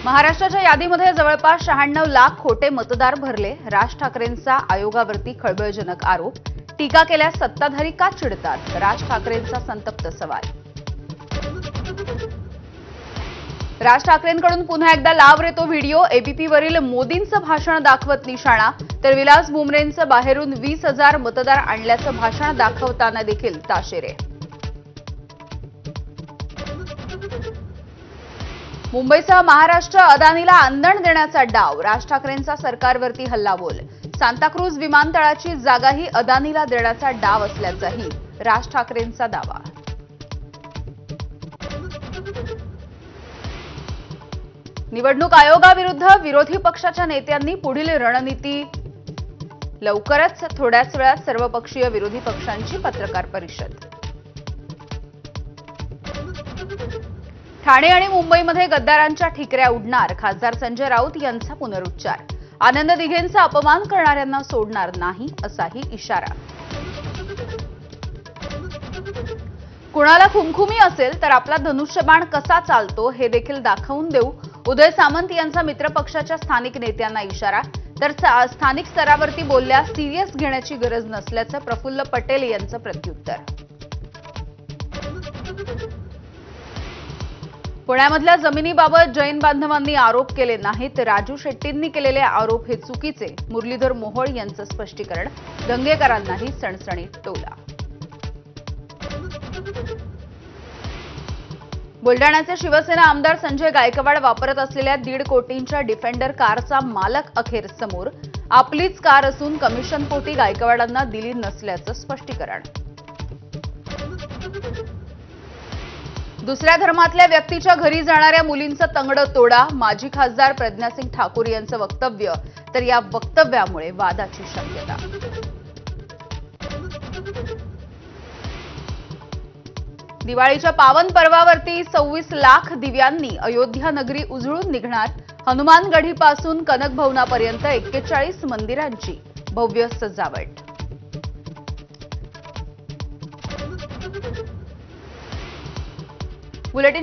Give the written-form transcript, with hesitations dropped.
महाराष्ट्राच्या यादीमध्ये जवळपास 96 लाख खोटे मतदार भरले. राज ठाकरेंचा आयोगावरती खळबळजनक आरोप. टीका केल्यास सत्ताधारी का चिडतात? राज ठाकरेंचा संतप्त सवाल. राज ठाकरेंकडून पुन्हा एकदा लाव रे तो व्हिडिओ. एबीपीवरील मोदींचं भाषण दाखवत निशाणा, तर विलास बुमरेंचं बाहेरून 20,000 मतदार आणल्याचं भाषण दाखवताना देखील ताशेरे. मुंबईसह महाराष्ट्र अदानीला अंदण देण्याचा डाव. राज ठाकरेंचा सरकारवरती हल्लाबोल. सांताक्रूज विमानतळाची जागाही अदानीला देण्याचा डाव असल्याचाही राज ठाकरेंचा दावा. निवडणूक आयोगाविरुद्ध विरोधी पक्षाच्या नेत्यांनी पुढील रणनीती. लवकरच थोड्याच वेळात सर्वपक्षीय विरोधी पक्षांची पत्रकार परिषद. ठाणे आणि मुंबईमध्ये गद्दारांच्या ठिकऱ्या उडणार. खासदार संजय राऊत यांचा पुनरुच्चार. आनंद दिघेंचा अपमान करणाऱ्यांना सोडणार नाही, असाही इशारा. कुणाला खुमखुमी असेल तर आपला धनुष्यबाण कसा चालतो हे देखील दाखवून देऊ. उदय सामंत यांचा मित्रपक्षाच्या स्थानिक नेत्यांना इशारा. तर स्थानिक स्तरावरती बोलल्यास सिरियस घेण्याची गरज नसल्याचं प्रफुल्ल पटेल यांचं प्रत्युत्तर. पुण्यामधल्या जमिनीबाबत जैन बांधवांनी आरोप केले नाहीत. राजू शेट्टींनी केलेले आरोप हे चुकीचे. मुरलीधर मोहोळ यांचं स्पष्टीकरण. दंगेकरांनाही सणसणीत टोला. बुलडाण्याचे शिवसेना आमदार संजय गायकवाड वापरत असलेल्या 1.5 कोटींच्या डिफेंडर कारचा मालक अखेर समोर. आपलीच कार असून कमिशनपोटी गायकवाडांना दिली नसल्याचं स्पष्टीकरण. दुसऱ्या धर्मातल्या व्यक्तीच्या घरी जाणाऱ्या मुलींचं तंगडं तोडा. माजी खासदार प्रज्ञासिंग ठाकूर यांचं वक्तव्य. तर या वक्तव्यामुळे वादाची शक्यता. दिवाळीच्या पावन पर्वावरती 26 लाख दिव्यांनी अयोध्या नगरी उजळून निघणार. हनुमानगढीपासून कनक भवनापर्यंत 41 मंदिरांची भव्य सजावट. बुलेटिनच्या